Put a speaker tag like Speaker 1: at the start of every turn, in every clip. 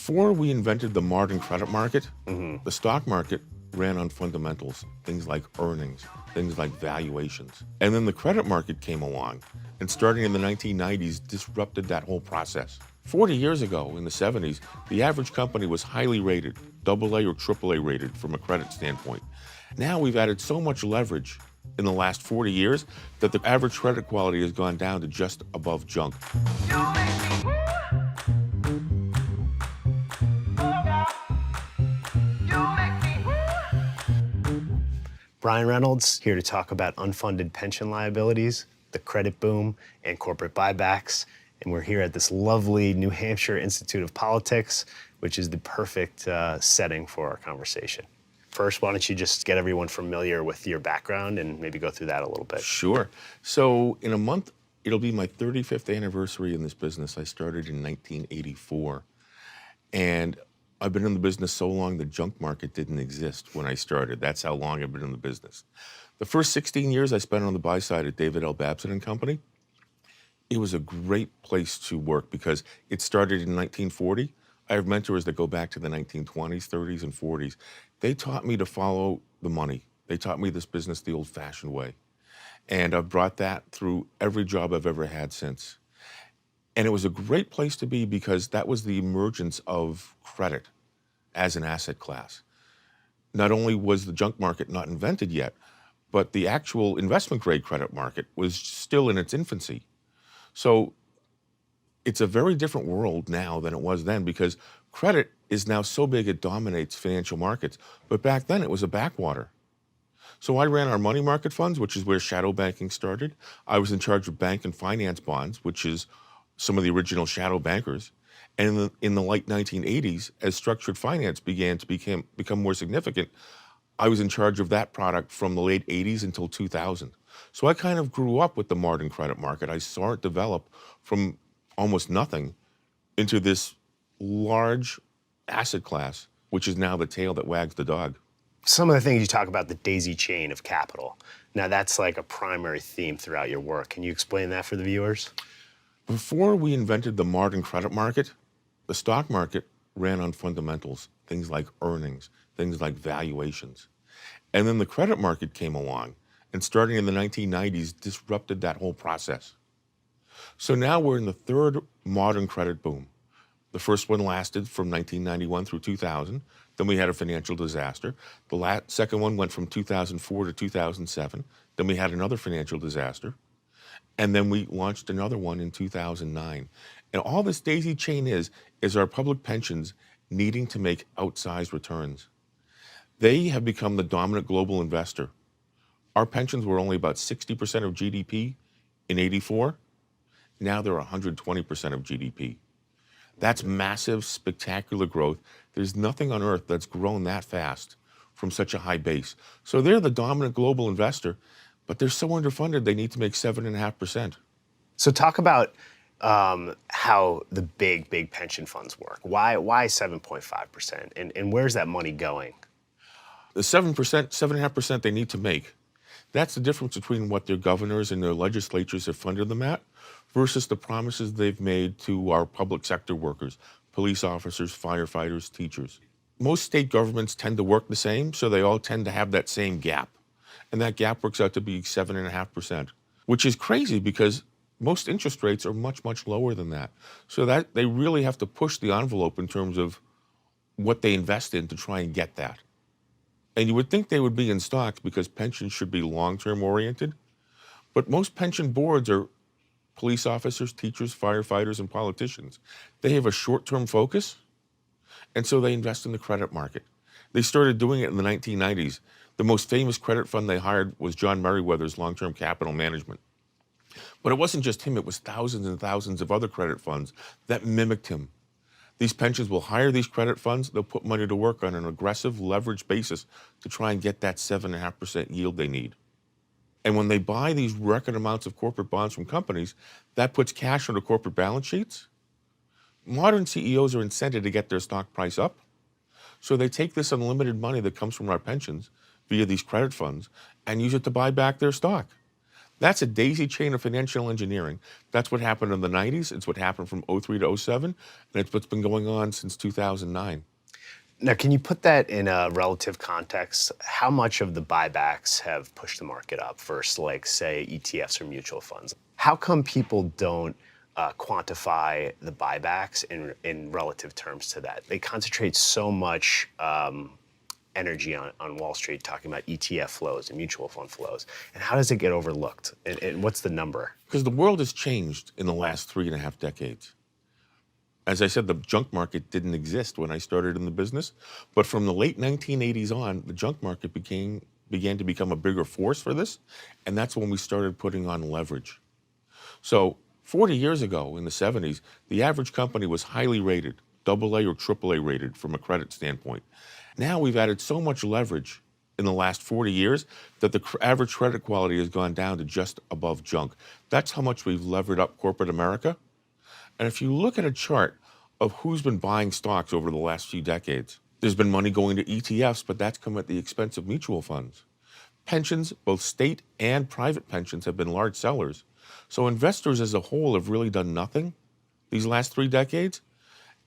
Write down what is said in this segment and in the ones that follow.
Speaker 1: Before we invented the modern credit market,
Speaker 2: Mhm.
Speaker 1: the stock market ran on fundamentals, things like earnings, things like valuations. And then the credit market came along and starting in the 1990s disrupted that whole process. 40 years ago in the 70s, the average company was highly rated, AA or AAA rated from a credit standpoint. Now we've added so much leverage in the last 40 years that the average credit quality has gone down to just above junk.
Speaker 2: Brian Reynolds here to talk about unfunded pension liabilities, the credit boom, and corporate buybacks. And we're here at this lovely New Hampshire Institute of Politics, which is the perfect setting for our conversation. First, why don't you just get everyone familiar with your background and maybe go through that a little bit?
Speaker 1: Sure. So in a month, it'll be my 35th anniversary in this business. I started in 1984. And I've been in the business so long, the junk market didn't exist when I started. That's how long I've been in the business. The first 16 years I spent on the buy side at David L. Babson and Company. It was a great place to work because it started in 1940. I have mentors that go back to the 1920s, 30s, and 40s. They taught me to follow the money. They taught me this business the old-fashioned way. And I've brought that through every job I've ever had since. And it was a great place to be because that was the emergence of credit as an asset class. Not only was the junk market not invented yet, but the actual investment grade credit market was still in its infancy. So it's a very different world now than it was then because credit is now so big it dominates financial markets. But back then it was a backwater. So I ran our money market funds, which is where shadow banking started. I was in charge of bank and finance bonds, which is some of the original shadow bankers. And in the late 1980s, as structured finance began to become more significant, I was in charge of that product from the late 80s until 2000. So I kind of grew up with the modern credit market. I saw it develop from almost nothing into this large asset class, which is now the tail that wags the dog.
Speaker 2: Some of the things you talk about, the daisy chain of capital. Now that's like a primary theme throughout your work. Can you explain that for the viewers?
Speaker 1: Before we invented the modern credit market, the stock market ran on fundamentals, things like earnings, things like valuations. And then the credit market came along and starting in the 1990s disrupted that whole process. So now we're in the third modern credit boom. The first one lasted from 1991 through 2000. Then we had a financial disaster. The second one went from 2004 to 2007. Then we had another financial disaster. And then we launched another one in 2009. And all this daisy chain is our public pensions needing to make outsized returns. They have become the dominant global investor. Our pensions were only about 60% of GDP in '84. Now they're 120% of GDP. That's massive, spectacular growth. There's nothing on earth that's grown that fast from such a high base. So they're the dominant global investor, but they're so underfunded they need to make 7.5%.
Speaker 2: So talk about how the big pension funds work. Why 7.5%? And where's that money going?
Speaker 1: The 7%, 7.5% they need to make, that's the difference between what their governors and their legislatures have funded them at versus the promises they've made to our public sector workers, police officers, firefighters, teachers. Most state governments tend to work the same, so they all tend to have that same gap. And that gap works out to be 7.5%, which is crazy because most interest rates are much, much lower than that. So that they really have to push the envelope in terms of what they invest in to try and get that. And you would think they would be in stocks because pensions should be long-term oriented. But most pension boards are police officers, teachers, firefighters, and politicians. They have a short-term focus, and so they invest in the credit market. They started doing it in the 1990s. The most famous credit fund they hired was John Merriweather's Long-Term Capital Management. But it wasn't just him, it was thousands and thousands of other credit funds that mimicked him. These pensions will hire these credit funds, they'll put money to work on an aggressive leverage basis to try and get that 7.5% yield they need. And when they buy these record amounts of corporate bonds from companies, that puts cash on the corporate balance sheets. Modern CEOs are incented to get their stock price up. So they take this unlimited money that comes from our pensions via these credit funds and use it to buy back their stock. That's a daisy chain of financial engineering. That's what happened in the 90s. It's what happened from '03 to '07, and it's what's been going on since 2009.
Speaker 2: Now, can you put that in a relative context? How much of the buybacks have pushed the market up versus, like, say, ETFs or mutual funds? How come people don't quantify the buybacks in relative terms to that? They concentrate so much energy on Wall Street talking about ETF flows and mutual fund flows. And how does it get overlooked? And what's the number?
Speaker 1: Because the world has changed in the last 3.5 decades. As I said, the junk market didn't exist when I started in the business, but from the late 1980s on, the junk market began to become a bigger force for this, and that's when we started putting on leverage. So 40 years ago, in the 70s, the average company was highly rated, AA or AAA rated from a credit standpoint. Now we've added so much leverage in the last 40 years that the average credit quality has gone down to just above junk. That's how much we've levered up corporate America. And if you look at a chart of who's been buying stocks over the last few decades, there's been money going to ETFs, but that's come at the expense of mutual funds. Pensions, both state and private pensions, have been large sellers. So investors as a whole have really done nothing these last 3 decades.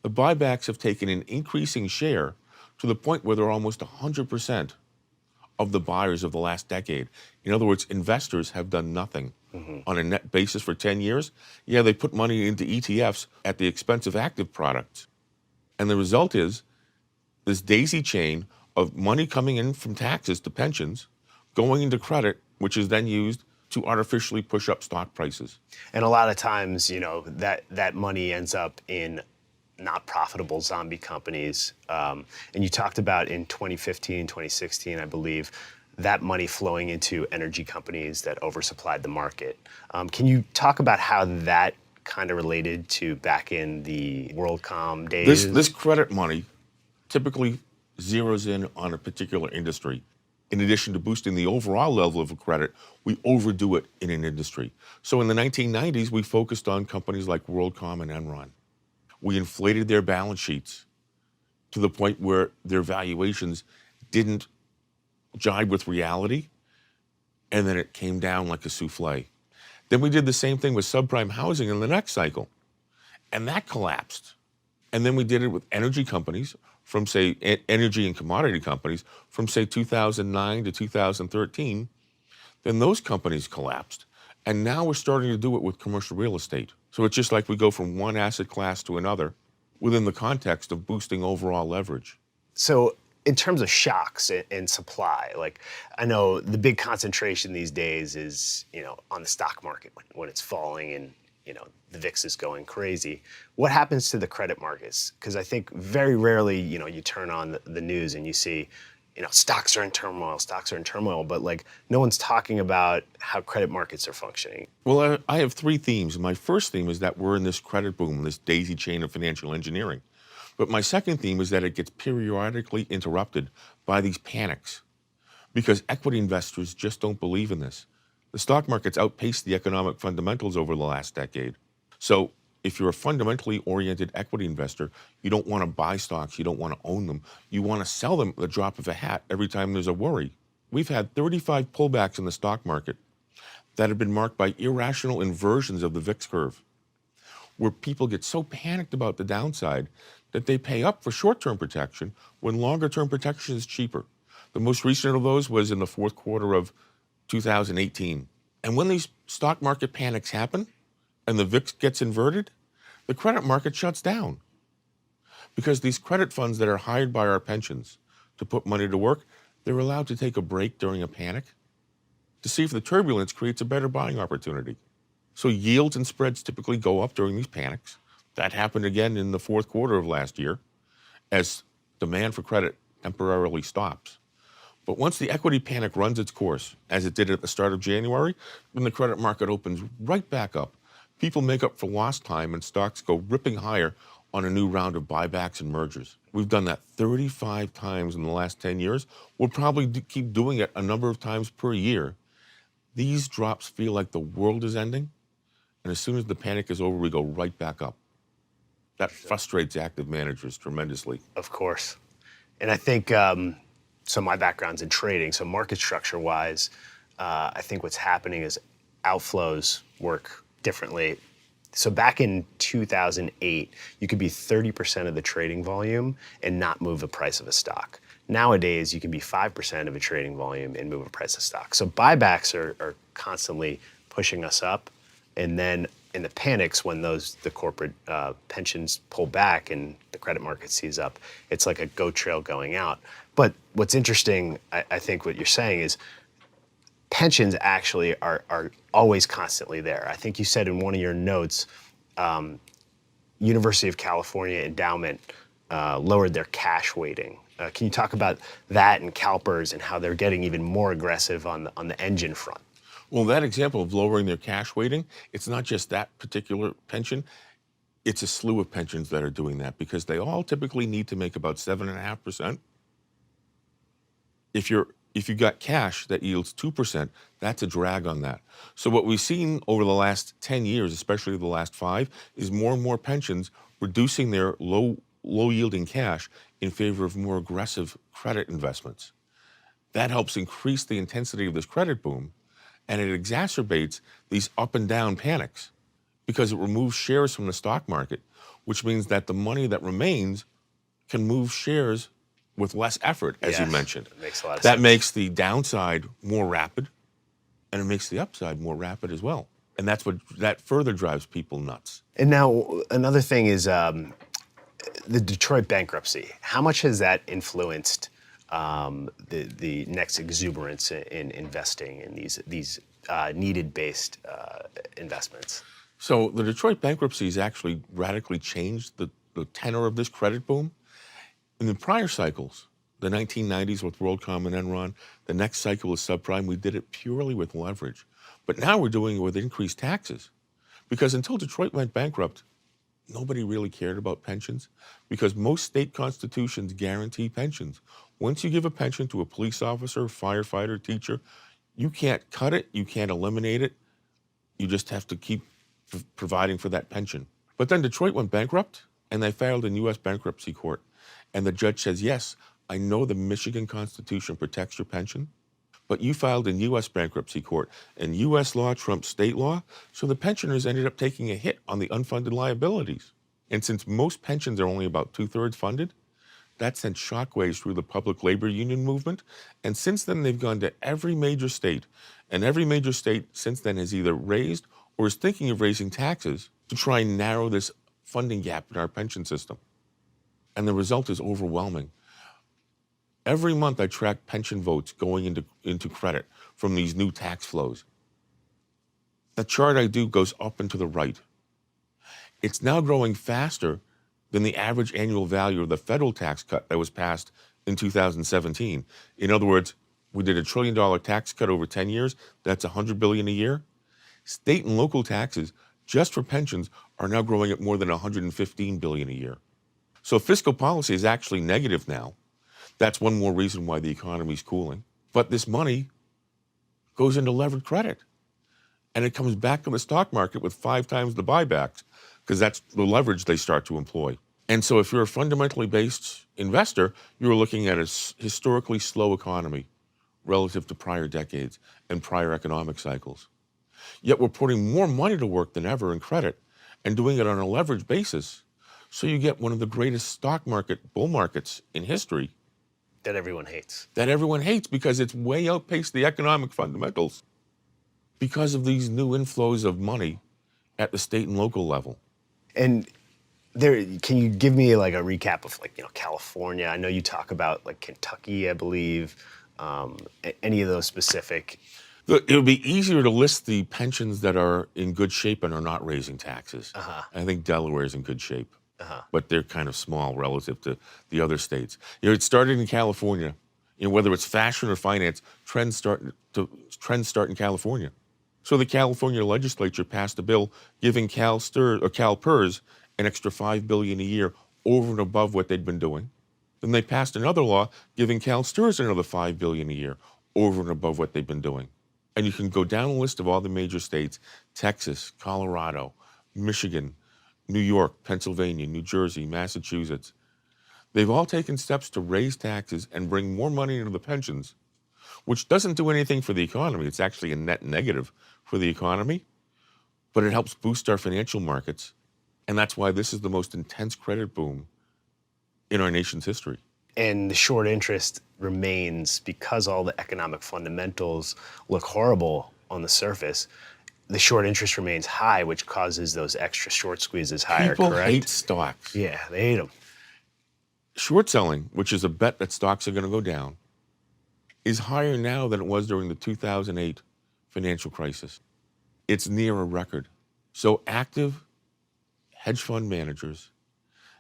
Speaker 1: The buybacks have taken an increasing share to the point where they're almost 100% of the buyers of the last decade. In other words, investors have done nothing on a net basis for 10 years. Yeah, they put money into ETFs at the expense of active products. And the result is this daisy chain of money coming in from taxes to pensions, going into credit, which is then used to artificially push up stock prices.
Speaker 2: And a lot of times, that money ends up in not profitable zombie companies. And you talked about in 2015, 2016, I believe, that money flowing into energy companies that oversupplied the market. Can you talk about how that kind of related to back in the WorldCom days?
Speaker 1: This credit money typically zeroes in on a particular industry. In addition to boosting the overall level of credit, we overdo it in an industry. So in the 1990s, we focused on companies like WorldCom and Enron. We inflated their balance sheets to the point where their valuations didn't jibe with reality, and then it came down like a souffle. Then we did the same thing with subprime housing in the next cycle, and that collapsed. And then we did it with energy companies from, say, energy and commodity companies from, say, 2009 to 2013. Then those companies collapsed. And now we're starting to do it with commercial real estate. So it's just like we go from one asset class to another within the context of boosting overall leverage.
Speaker 2: So in terms of shocks in supply, like, I know the big concentration these days is, on the stock market when it's falling and, the VIX is going crazy. What happens to the credit markets? Because I think very rarely, you turn on the news and you see, stocks are in turmoil, but like no one's talking about how credit markets are functioning.
Speaker 1: Well, I have 3 themes. My first theme is that we're in this credit boom, this daisy chain of financial engineering. But my second theme is that it gets periodically interrupted by these panics because equity investors just don't believe in this. The stock market's outpaced the economic fundamentals over the last decade. So if you're a fundamentally oriented equity investor, you don't want to buy stocks, you don't want to own them. You want to sell them at the drop of a hat every time there's a worry. We've had 35 pullbacks in the stock market that have been marked by irrational inversions of the VIX curve, where people get so panicked about the downside that they pay up for short-term protection when longer-term protection is cheaper. The most recent of those was in the fourth quarter of 2018. And when these stock market panics happen and the VIX gets inverted, the credit market shuts down. Because these credit funds that are hired by our pensions to put money to work, they're allowed to take a break during a panic to see if the turbulence creates a better buying opportunity. So yields and spreads typically go up during these panics. That happened again in the fourth quarter of last year as demand for credit temporarily stops. But once the equity panic runs its course, as it did at the start of January, then the credit market opens right back up. People make up for lost time and stocks go ripping higher on a new round of buybacks and mergers. We've done that 35 times in the last 10 years. We'll probably keep doing it a number of times per year. These drops feel like the world is ending, and as soon as the panic is over, we go right back up. That frustrates active managers tremendously.
Speaker 2: Of course. And I think, so my background's in trading, so market structure-wise, I think what's happening is outflows work differently. So back in 2008, you could be 30% of the trading volume and not move the price of a stock. Nowadays, you can be 5% of a trading volume and move a price of stock. So buybacks are constantly pushing us up. And then in the panics, when the corporate pensions pull back and the credit market sees up, it's like a go trail going out. But what's interesting, I think what you're saying is pensions actually are always constantly there. I think you said in one of your notes, University of California Endowment lowered their cash weighting. Can you talk about that and CalPERS and how they're getting even more aggressive on the engine front?
Speaker 1: Well, that example of lowering their cash weighting, it's not just that particular pension. It's a slew of pensions that are doing that because they all typically need to make about 7.5%. If you got cash that yields 2%, that's a drag on that. So what we've seen over the last 10 years, especially the last 5, is more and more pensions reducing their low yielding cash in favor of more aggressive credit investments. That helps increase the intensity of this credit boom, and it exacerbates these up and down panics because it removes shares from the stock market, which means that the money that remains can move shares with less effort, as you mentioned.
Speaker 2: That makes a lot of
Speaker 1: That
Speaker 2: sense.
Speaker 1: makes the downside more rapid, and it makes the upside more rapid as well. And that further drives people nuts.
Speaker 2: And now another thing is the Detroit bankruptcy. How much has that influenced the next exuberance in investing in these needed-based investments?
Speaker 1: So the Detroit bankruptcy has actually radically changed the tenor of this credit boom. In the prior cycles, the 1990s with WorldCom and Enron, the next cycle was subprime, we did it purely with leverage. But now we're doing it with increased taxes. Because until Detroit went bankrupt, nobody really cared about pensions because most state constitutions guarantee pensions. Once you give a pension to a police officer, firefighter, teacher, you can't cut it, you can't eliminate it. You just have to keep providing for that pension. But then Detroit went bankrupt and they filed in U.S. bankruptcy court. And the judge says, yes, I know the Michigan Constitution protects your pension, but you filed in U.S. bankruptcy court, and U.S. law trumps state law, so the pensioners ended up taking a hit on the unfunded liabilities. And since most pensions are only about 2/3 funded, that sent shockwaves through the public labor union movement. And since then, they've gone to every major state, and every major state since then has either raised or is thinking of raising taxes to try and narrow this funding gap in our pension system. And the result is overwhelming. Every month I track pension votes going into credit from these new tax flows. The chart I do goes up and to the right. It's now growing faster than the average annual value of the federal tax cut that was passed in 2017. In other words, we did $1 trillion tax cut over 10 years. That's $100 billion a year. State and local taxes, just for pensions, are now growing at more than $115 billion a year. So fiscal policy is actually negative now. That's one more reason why the economy is cooling. But this money goes into levered credit. And it comes back to the stock market with 5 times the buybacks, because that's the leverage they start to employ. And so if you're a fundamentally based investor, you're looking at a historically slow economy relative to prior decades and prior economic cycles. Yet we're putting more money to work than ever in credit and doing it on a leverage basis. So you get one of the greatest stock market bull markets in history.
Speaker 2: That everyone hates.
Speaker 1: That everyone hates because it's way outpaced the economic fundamentals because of these new inflows of money at the state and local level.
Speaker 2: And can you give me like a recap of California? I know you talk about like Kentucky, I believe. Any of those specific?
Speaker 1: It would be easier to list the pensions that are in good shape and are not raising taxes. I think Delaware is in good shape, but they're kind of small relative to the other states. It started in California. Whether it's fashion or finance, trends start in California. So the California legislature passed a bill giving CalPERS an extra $5 billion a year over and above what they'd been doing. Then they passed another law giving CalSTRS another $5 billion a year over and above what they've been doing. And you can go down a list of all the major states: Texas, Colorado, Michigan, New York, Pennsylvania, New Jersey, Massachusetts. They've all taken steps to raise taxes and bring more money into the pensions, which doesn't do anything for the economy. It's actually a net negative for the economy, but it helps boost our financial markets. And that's why this is the most intense credit boom in our nation's history.
Speaker 2: And the short interest remains because all the economic fundamentals look horrible on the surface. The short interest remains high, which causes those extra short squeezes higher,
Speaker 1: People
Speaker 2: correct?
Speaker 1: hate stocks.
Speaker 2: Yeah, they hate them.
Speaker 1: Short selling, which is a bet that stocks are going to go down, is higher now than it was during the 2008 financial crisis. It's near a record. So active hedge fund managers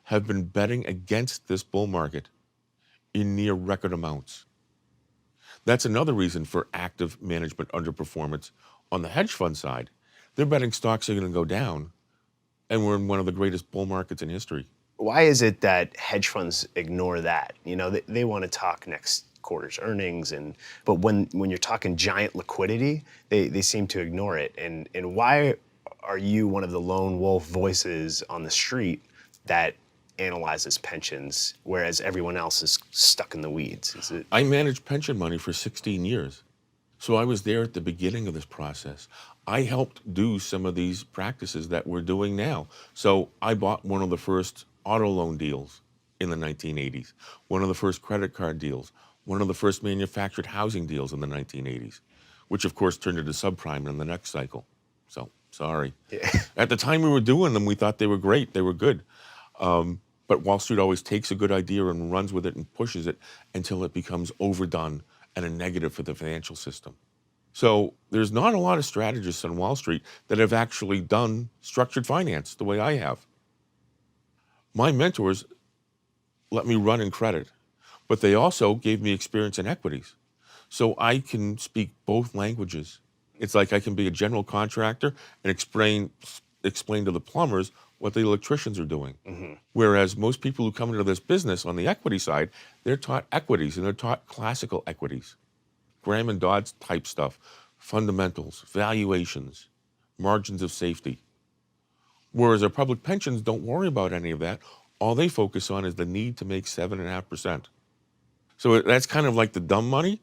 Speaker 1: have been betting against this bull market in near record amounts. That's another reason for active management underperformance on the hedge fund side. They're betting stocks are going to go down, and we're in one of the greatest bull markets in history.
Speaker 2: Why is it that hedge funds ignore that? You know, they want to talk next quarter's earnings, but when you're talking giant liquidity, they seem to ignore it. And why are you one of the lone wolf voices on the street that analyzes pensions, whereas everyone else is stuck in the weeds? Is it?
Speaker 1: I managed pension money for 16 years. So I was there at the beginning of this process. I helped do some of these practices that we're doing now. So I bought one of the first auto loan deals in the 1980s, one of the first credit card deals, one of the first manufactured housing deals in the 1980s, which of course turned into subprime in the next cycle. So sorry.
Speaker 2: Yeah.
Speaker 1: At the time we were doing them, we thought they were great, they were good. But Wall Street always takes a good idea and runs with it and pushes it until it becomes overdone and a negative for the financial system. So there's not a lot of strategists on Wall Street that have actually done structured finance the way I have. My mentors let me run in credit, but they also gave me experience in equities. So I can speak both languages. It's like I can be a general contractor and explain to the plumbers what the electricians are doing. Mm-hmm. Whereas most people who come into this business on the equity side, they're taught equities and they're taught classical equities. Graham and Dodd's type stuff, fundamentals, valuations, margins of safety. Whereas our public pensions don't worry about any of that. All they focus on is the need to make 7.5%. So that's kind of like the dumb money.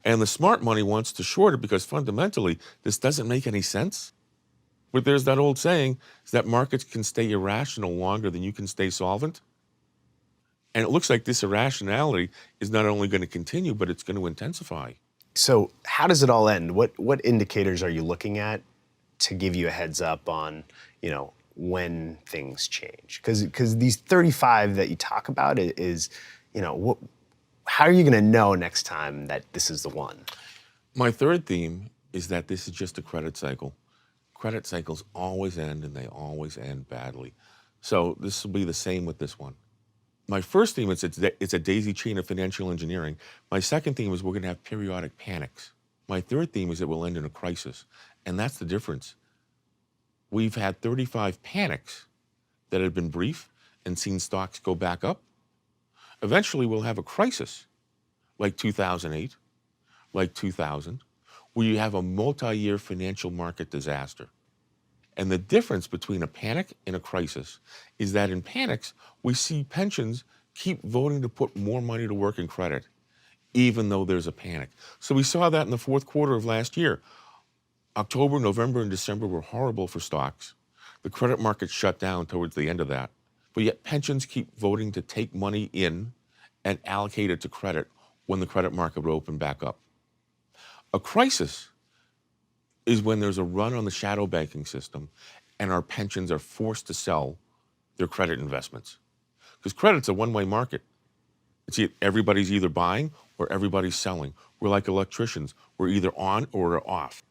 Speaker 1: And the smart money wants to short it because fundamentally, this doesn't make any sense. But there's that old saying, is that markets can stay irrational longer than you can stay solvent. And it looks like this irrationality is not only going to continue, but it's going to intensify.
Speaker 2: So how does it all end? What indicators are you looking at to give you a heads up on, when things change? Because these 35 that you talk about is, how are you going to know next time that this is the one?
Speaker 1: My third theme is that this is just a credit cycle. Credit cycles always end, and they always end badly. So this will be the same with this one. My first theme is it's a daisy chain of financial engineering. My second theme is we're going to have periodic panics. My third theme is it will end in a crisis, and that's the difference. We've had 35 panics that have been brief and seen stocks go back up. Eventually, we'll have a crisis like 2008, like 2000, where you have a multi-year financial market disaster. And the difference between a panic and a crisis is that in panics, we see pensions keep voting to put more money to work in credit, even though there's a panic. So we saw that in the fourth quarter of last year. October, November, and December were horrible for stocks. The credit market shut down towards the end of that. But yet pensions keep voting to take money in and allocate it to credit when the credit market would open back up. A crisis is when there's a run on the shadow banking system and our pensions are forced to sell their credit investments. Because credit's a one-way market. Everybody's either buying or everybody's selling. We're like electricians. We're either on or we're off.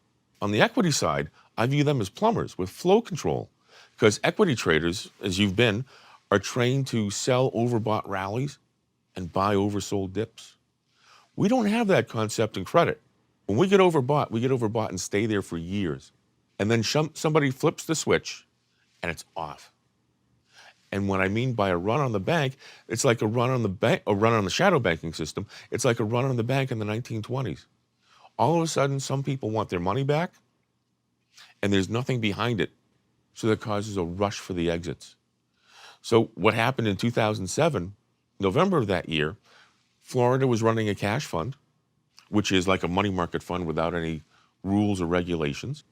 Speaker 1: On the equity side, I view them as plumbers with flow control, because equity traders, as you've been, are trained to sell overbought rallies and buy oversold dips. We don't have that concept in credit. When we get overbought and stay there for years. And then somebody flips the switch and it's off. And what I mean by a run on the bank, it's like a run on the shadow banking system. It's like a run on the bank in the 1920s. All of a sudden, some people want their money back and there's nothing behind it. So that causes a rush for the exits. So what happened in 2007, November of that year, Florida was running a cash fund, which is like a money market fund without any rules or regulations.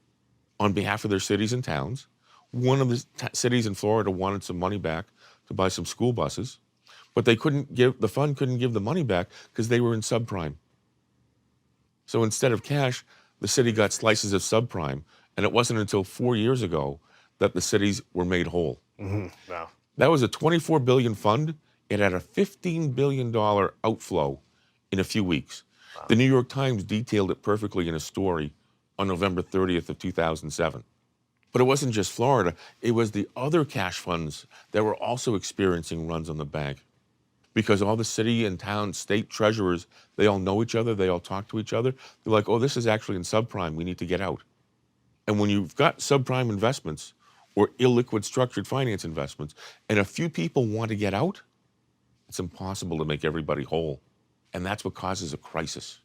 Speaker 1: on behalf of their cities and towns. One of the cities in Florida wanted some money back to buy some school buses, but the fund couldn't give the money back because they were in subprime. So instead of cash, the city got slices of subprime, and it wasn't until 4 years ago that the cities were made whole.
Speaker 2: Wow.
Speaker 1: That was a $24 billion fund. It had a $15 billion outflow in a few weeks.
Speaker 2: Wow.
Speaker 1: The New York Times detailed it perfectly in a story on November 30th of 2007. But it wasn't just Florida. It was the other cash funds that were also experiencing runs on the bank. Because all the city and town, state treasurers, they all know each other. They all talk to each other. They're like, oh, this is actually in subprime. We need to get out. And when you've got subprime investments or illiquid structured finance investments, and a few people want to get out, it's impossible to make everybody whole. And that's what causes a crisis.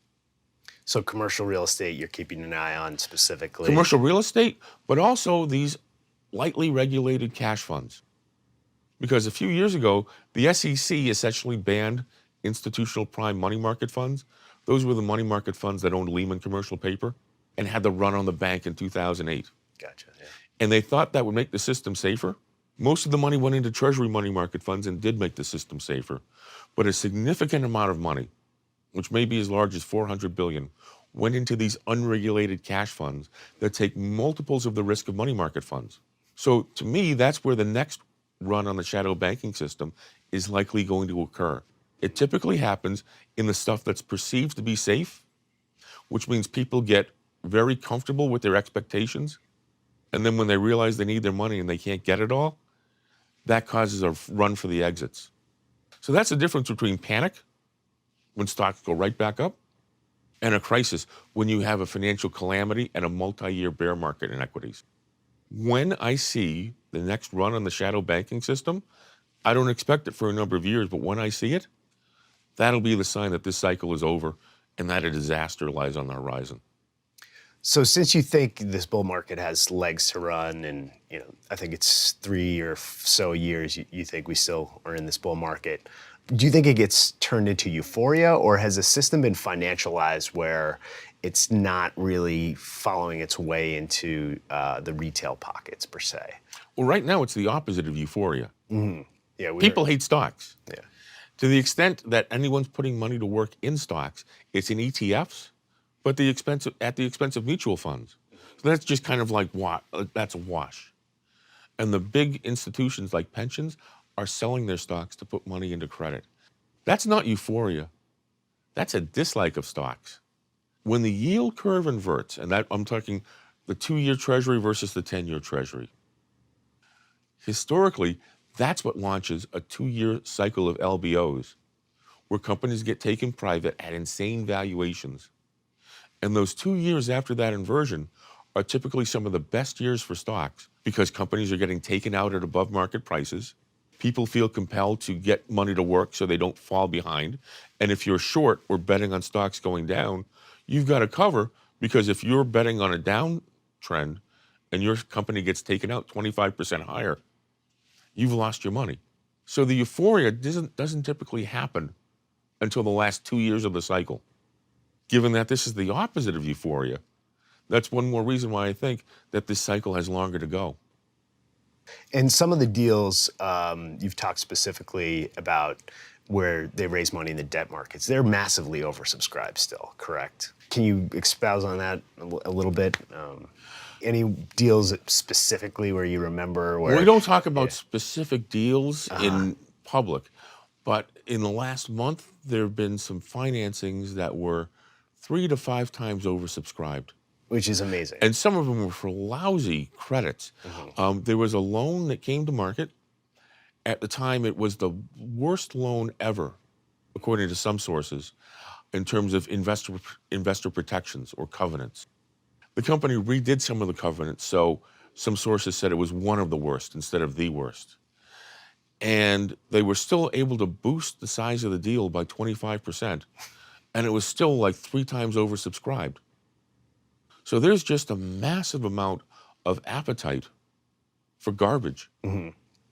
Speaker 2: So commercial real estate, you're keeping an eye on specifically.
Speaker 1: Commercial real estate, but also these lightly regulated cash funds. Because a few years ago, the SEC essentially banned institutional prime money market funds. Those were the money market funds that owned Lehman Commercial Paper and had the run on the bank in 2008.
Speaker 2: Gotcha. Yeah.
Speaker 1: And they thought that would make the system safer. Most of the money went into Treasury money market funds and did make the system safer. But a significant amount of money, which may be as large as $400 billion, went into these unregulated cash funds that take multiples of the risk of money market funds. So to me, that's where the next run on the shadow banking system is likely going to occur. It typically happens in the stuff that's perceived to be safe, which means people get very comfortable with their expectations. And then when they realize they need their money and they can't get it all, that causes a run for the exits. So that's the difference between panic, when stocks go right back up, and a crisis, when you have a financial calamity and a multi-year bear market in equities. When I see the next run on the shadow banking system, I don't expect it for a number of years, but when I see it, that'll be the sign that this cycle is over and that a disaster lies on the horizon.
Speaker 2: So since you think this bull market has legs to run, and I think it's 3 or so years you think we still are in this bull market, do you think it gets turned into euphoria, or has the system been financialized where it's not really following its way into the retail pockets per se?
Speaker 1: Well, right now it's the opposite of euphoria.
Speaker 2: Mm-hmm. Yeah,
Speaker 1: People hate stocks.
Speaker 2: Yeah.
Speaker 1: To the extent that anyone's putting money to work in stocks, it's in ETFs, but at the expense of mutual funds. So that's just kind of like that's a wash. And the big institutions like pensions are selling their stocks to put money into credit. That's not euphoria. That's a dislike of stocks. When the yield curve inverts, and that I'm talking the 2-year Treasury versus the 10-year Treasury, historically, that's what launches a 2-year cycle of LBOs, where companies get taken private at insane valuations. And those 2 years after that inversion are typically some of the best years for stocks because companies are getting taken out at above market prices. People feel compelled to get money to work so they don't fall behind. And if you're short or betting on stocks going down, you've got to cover, because if you're betting on a downtrend and your company gets taken out 25% higher, you've lost your money. So the euphoria doesn't typically happen until the last 2 years of the cycle. Given that this is the opposite of euphoria, that's one more reason why I think that this cycle has longer to go.
Speaker 2: And some of the deals you've talked specifically about where they raise money in the debt markets, they're massively oversubscribed still, correct? Can you expound on that a little bit? Any deals specifically where you remember where...
Speaker 1: We don't talk about specific deals in public, but in the last month, there have been some financings that were 3 to 5 times oversubscribed.
Speaker 2: Which is amazing.
Speaker 1: And some of them were for lousy credits.
Speaker 2: Mm-hmm.
Speaker 1: There was a loan that came to market. At the time, it was the worst loan ever, according to some sources, in terms of investor protections or covenants. The company redid some of the covenants, so some sources said it was one of the worst instead of the worst. And they were still able to boost the size of the deal by 25%, and it was still like 3 times oversubscribed. So there's just a massive amount of appetite for garbage.
Speaker 2: Mm-hmm.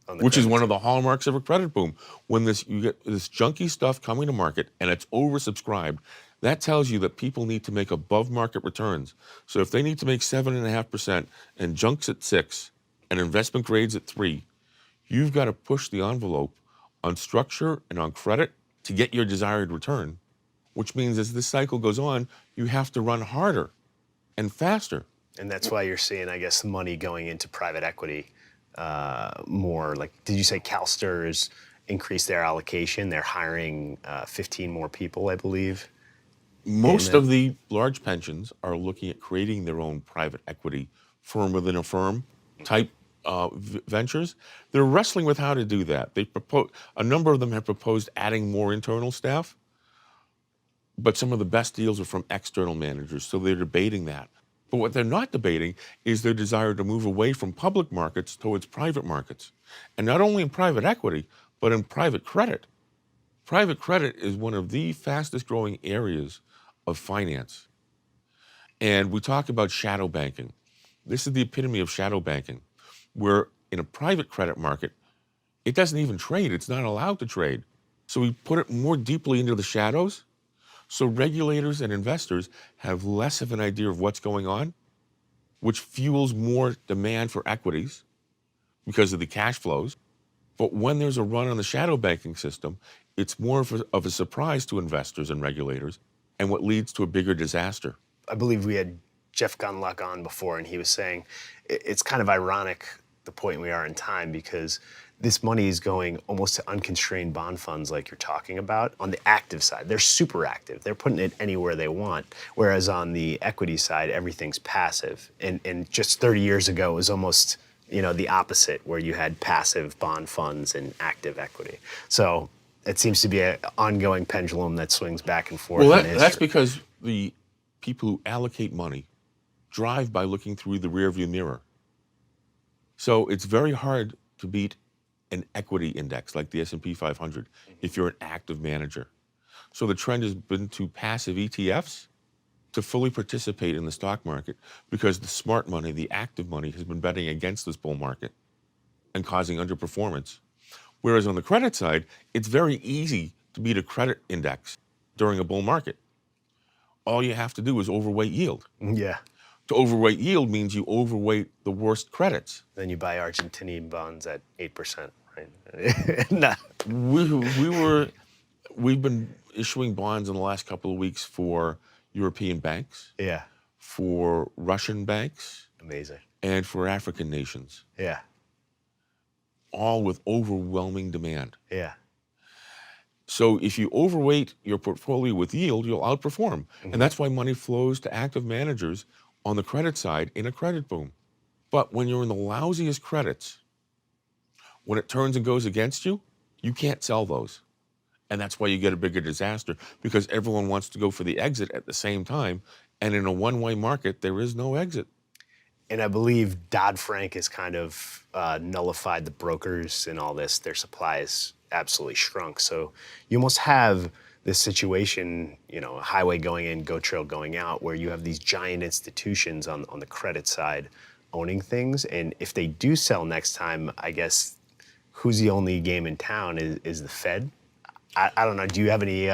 Speaker 2: on the
Speaker 1: which is
Speaker 2: credit
Speaker 1: one of
Speaker 2: side.
Speaker 1: the hallmarks of a credit boom. When you get this junky stuff coming to market and it's oversubscribed, that tells you that people need to make above market returns. So if they need to make 7.5% and junks at 6 and investment grades at 3, you've got to push the envelope on structure and on credit to get your desired return, which means as this cycle goes on, you have to run harder and faster.
Speaker 2: And that's why you're seeing, I guess, money going into private equity more. Like, did you say CalSTRS increased their allocation? They're hiring 15 more people, I believe.
Speaker 1: Most of the large pensions are looking at creating their own private equity firm within a firm type ventures. They're wrestling with how to do that. A number of them have proposed adding more internal staff, but some of the best deals are from external managers, so they're debating that. But what they're not debating is their desire to move away from public markets towards private markets. And not only in private equity, but in private credit. Private credit is one of the fastest growing areas of finance. And we talk about shadow banking. This is the epitome of shadow banking, where in a private credit market, it doesn't even trade. It's not allowed to trade. So we put it more deeply into the shadows, so regulators and investors have less of an idea of what's going on, which fuels more demand for equities because of the cash flows. But when there's a run on the shadow banking system, it's more of a surprise to investors and regulators, and what leads to a bigger disaster.
Speaker 2: I believe we had Jeff Gunluck on before, and he was saying it's kind of ironic the point we are in time, because this money is going almost to unconstrained bond funds like you're talking about. On the active side, they're super active. They're putting it anywhere they want. Whereas on the equity side, everything's passive. And just 30 years ago, it was almost the opposite, where you had passive bond funds and active equity. So it seems to be an ongoing pendulum that swings back and forth.
Speaker 1: Well,
Speaker 2: in history.
Speaker 1: that's because the people who allocate money drive by looking through the rearview mirror. So it's very hard to beat an equity index like the S&P 500 if you're an active manager. So the trend has been to passive ETFs to fully participate in the stock market, because the smart money, the active money, has been betting against this bull market and causing underperformance. Whereas on the credit side, it's very easy to beat a credit index during a bull market. All you have to do is overweight yield.
Speaker 2: Yeah.
Speaker 1: To overweight yield means you overweight the worst credits.
Speaker 2: Then you buy Argentinian bonds at 8%, right? Nah.
Speaker 1: We've been issuing bonds in the last couple of weeks for European banks,
Speaker 2: Yeah.
Speaker 1: for Russian banks,
Speaker 2: Amazing.
Speaker 1: and for African nations,
Speaker 2: Yeah.
Speaker 1: all with overwhelming demand.
Speaker 2: Yeah.
Speaker 1: So if you overweight your portfolio with yield, you'll outperform. And that's why money flows to active managers on the credit side in a credit boom. But when you're in the lousiest credits, when it turns and goes against you, you can't sell those. And that's why you get a bigger disaster, because everyone wants to go for the exit at the same time. And in a one-way market, there is no exit.
Speaker 2: And I believe Dodd-Frank has kind of nullified the brokers and all this. Their supply is absolutely shrunk. So you almost have this situation, a highway going in, go trail going out, where you have these giant institutions on the credit side owning things. And if they do sell next time, I guess who's the only game in town is the Fed. I don't know. Do you have any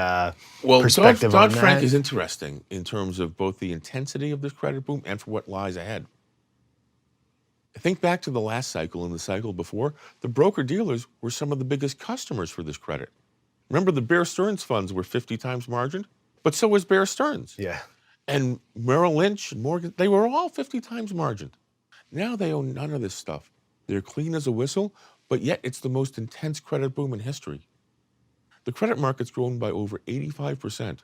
Speaker 2: perspective on that?
Speaker 1: Dodd-Frank is interesting in terms of both the intensity of this credit boom and for what lies ahead. Think back to the last cycle and the cycle before. The broker-dealers were some of the biggest customers for this credit. Remember, the Bear Stearns funds were 50 times margined, but so was Bear Stearns.
Speaker 2: Yeah.
Speaker 1: And Merrill Lynch and Morgan, they were all 50 times margined. Now they own none of this stuff. They're clean as a whistle, but yet it's the most intense credit boom in history. The credit market's grown by over 85%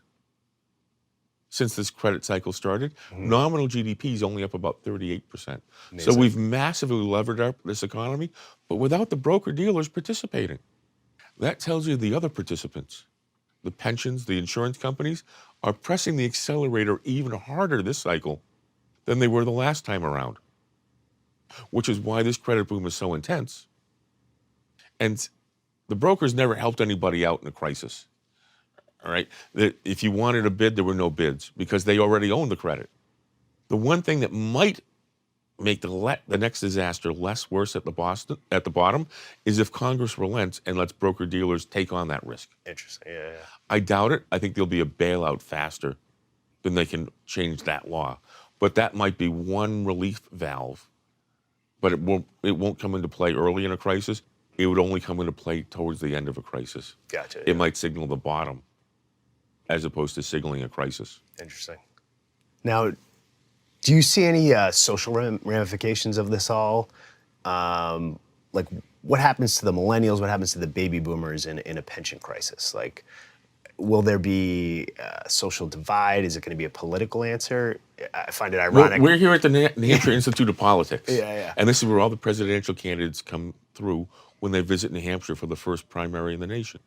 Speaker 1: since this credit cycle started. Nominal GDP is only up about 38%.
Speaker 2: Amazing.
Speaker 1: So we've massively levered up this economy, but without the broker-dealers participating. That tells you the other participants, the pensions, the insurance companies, are pressing the accelerator even harder this cycle than they were the last time around, which is why this credit boom is so intense. And the brokers never helped anybody out in a crisis, all right? If you wanted a bid, there were no bids because they already owned the credit. The one thing that might make the next disaster less worse at the bottom is if Congress relents and lets broker-dealers take on that risk.
Speaker 2: Interesting. Yeah, yeah.
Speaker 1: I doubt it. I think there'll be a bailout faster than they can change that law. But that might be one relief valve. But it won't come into play early in a crisis. It would only come into play towards the end of a crisis.
Speaker 2: Gotcha.
Speaker 1: It might signal the bottom as opposed to signaling a crisis.
Speaker 2: Interesting. Now, do you see any social ramifications of this all? Like, what happens to the millennials? What happens to the baby boomers in a pension crisis? Like, will there be a social divide? Is it going to be a political answer? I find it ironic.
Speaker 1: We're here at the New Hampshire Institute of Politics.
Speaker 2: Yeah, yeah.
Speaker 1: And this is where all the presidential candidates come through when they visit New Hampshire for the first primary in the nation.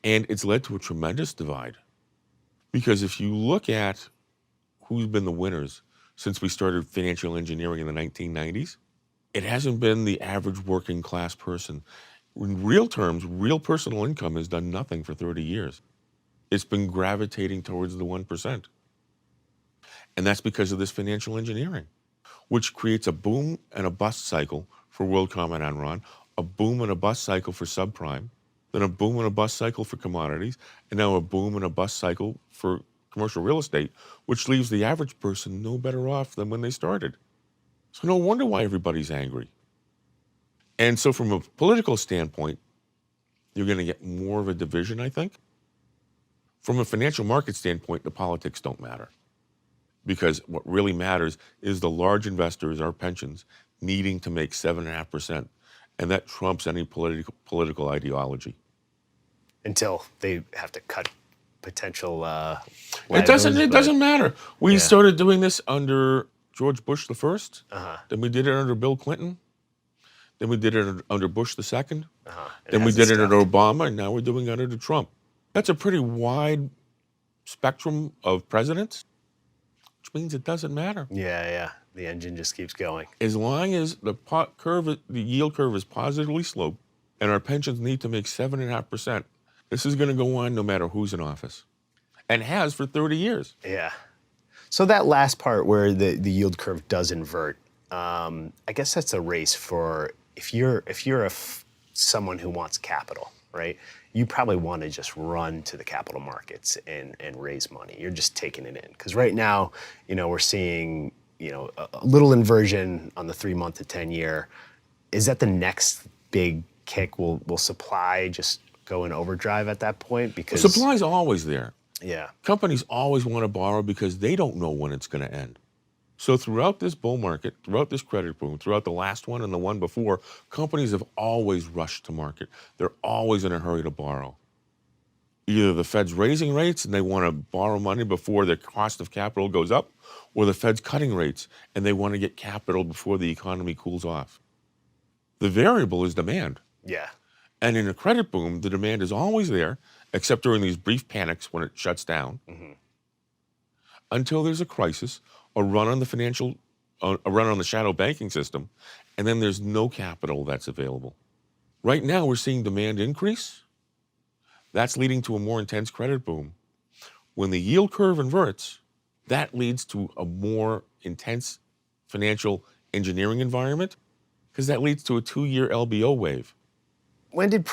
Speaker 1: And it's led to a tremendous divide. Because if you look at who's been the winners since we started financial engineering in the 1990s, it hasn't been the average working class person. In real terms, real personal income has done nothing for 30 years. It's been gravitating towards the 1%. And that's because of this financial engineering, which creates a boom and a bust cycle for WorldCom and Enron, a boom and a bust cycle for subprime, then a boom and a bust cycle for commodities, and now a boom and a bust cycle for commercial real estate, which leaves the average person no better off than when they started. So no wonder why everybody's angry. And so from a political standpoint, you're going to get more of a division, I think. From a financial market standpoint, the politics don't matter. Because what really matters is the large investors, our pensions, needing to make 7.5%. And that trumps any political ideology.
Speaker 2: Until they have to cut potential
Speaker 1: It doesn't matter. We started doing this under George Bush the first. Then we did it under Bill Clinton. Then we did it under Bush the second. Then we did it under Obama, and now we're doing it under Trump. That's a pretty wide spectrum of presidents, which means it doesn't matter.
Speaker 2: Yeah, yeah. The engine just keeps going.
Speaker 1: As long as the yield curve is positively sloped, and our pensions need to make 7.5%, this is going to go on no matter who's in office, and has for 30 years.
Speaker 2: Yeah. So that last part where the yield curve does invert, I guess that's a race for if you're someone who wants capital, right? You probably want to just run to the capital markets and raise money. You're just taking it in because right now, we're seeing a little inversion on the 3-month to 10-year. Is that the next big kick? Will supply just go in overdrive at that point? Because
Speaker 1: supply's always there.
Speaker 2: Yeah.
Speaker 1: Companies always want to borrow because they don't know when it's going to end. So throughout this bull market, throughout this credit boom, throughout the last one and the one before, companies have always rushed to market. They're always in a hurry to borrow. Either the Fed's raising rates and they want to borrow money before their cost of capital goes up, or the Fed's cutting rates and they want to get capital before the economy cools off. The variable is demand.
Speaker 2: Yeah.
Speaker 1: And in a credit boom, the demand is always there, except during these brief panics when it shuts down, until there's a crisis, a run on the shadow banking system, and then there's no capital that's available. Right now, we're seeing demand increase. That's leading to a more intense credit boom. When the yield curve inverts, that leads to a more intense financial engineering environment, because that leads to a 2-year LBO wave.
Speaker 2: When did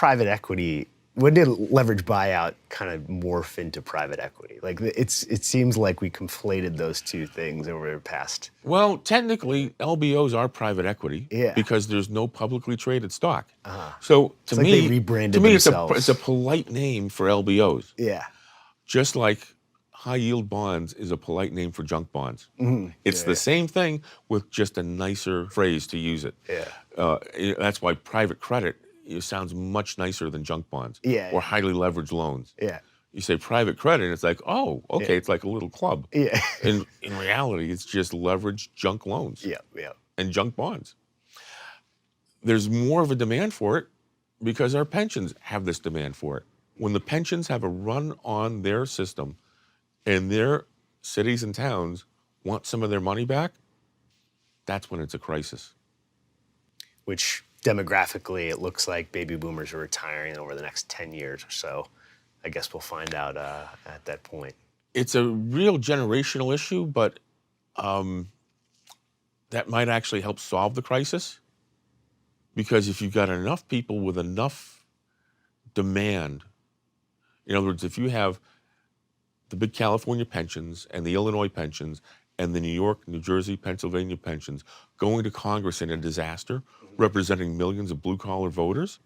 Speaker 2: leverage buyout kind of morph into private equity? Like it seems like we conflated those two things over the past.
Speaker 1: Well, technically, LBOs are private equity because there's no publicly traded stock. So to me,
Speaker 2: they rebranded themselves.
Speaker 1: It's a polite name for LBOs.
Speaker 2: Yeah.
Speaker 1: Just like high yield bonds is a polite name for junk bonds. It's the same thing with just a nicer phrase to use it.
Speaker 2: Yeah.
Speaker 1: That's why private credit sounds much nicer than junk bonds or highly leveraged loans.
Speaker 2: Yeah.
Speaker 1: You say private credit, it's like, oh, okay, it's like a little club.
Speaker 2: Yeah.
Speaker 1: In reality, it's just leveraged junk loans.
Speaker 2: Yeah, yeah.
Speaker 1: And junk bonds. There's more of a demand for it because our pensions have this demand for it. When the pensions have a run on their system and their cities and towns want some of their money back, that's when it's a crisis.
Speaker 2: Which demographically, it looks like baby boomers are retiring over the next 10 years or so. I guess we'll find out at that point.
Speaker 1: It's a real generational issue, but the that might actually help solve the crisis. Because if you've got enough people with enough demand, in other words, if you have the big California pensions and the Illinois pensions and the New York, New Jersey, Pennsylvania pensions going to Congress in a disaster, representing millions of blue-collar voters,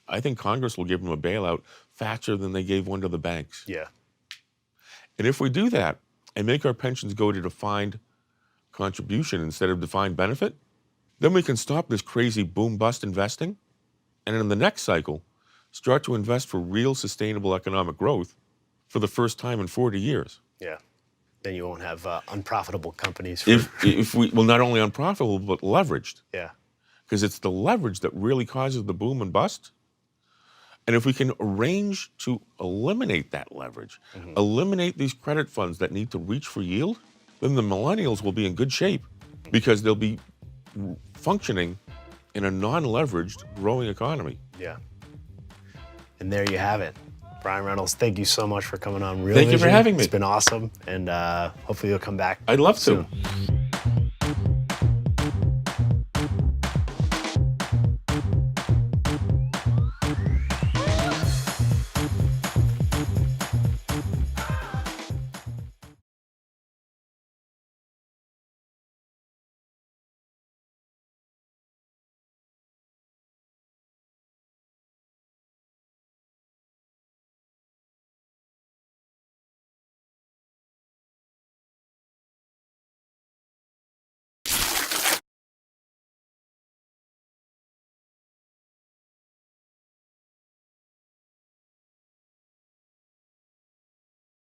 Speaker 1: I think Congress will give them a bailout faster than they gave one to the banks.
Speaker 2: Yeah.
Speaker 1: And if we do that and make our pensions go to defined contribution instead of defined benefit, then we can stop this crazy boom-bust investing, and in the next cycle, start to invest for real sustainable economic growth for the first time in 40 years.
Speaker 2: Yeah. Then you won't have unprofitable companies.
Speaker 1: If we, well, not only unprofitable, but leveraged.
Speaker 2: Yeah.
Speaker 1: Because it's the leverage that really causes the boom and bust. And if we can arrange to eliminate that leverage, eliminate these credit funds that need to reach for yield, then the millennials will be in good shape because they'll be functioning in a non-leveraged growing economy.
Speaker 2: Yeah. And there you have it. Brian Reynolds, thank you so much for coming on Real
Speaker 1: Thank you for
Speaker 2: Vision.
Speaker 1: having me.
Speaker 2: It's been awesome, and hopefully you'll come back
Speaker 1: I'd love
Speaker 2: soon.
Speaker 1: to.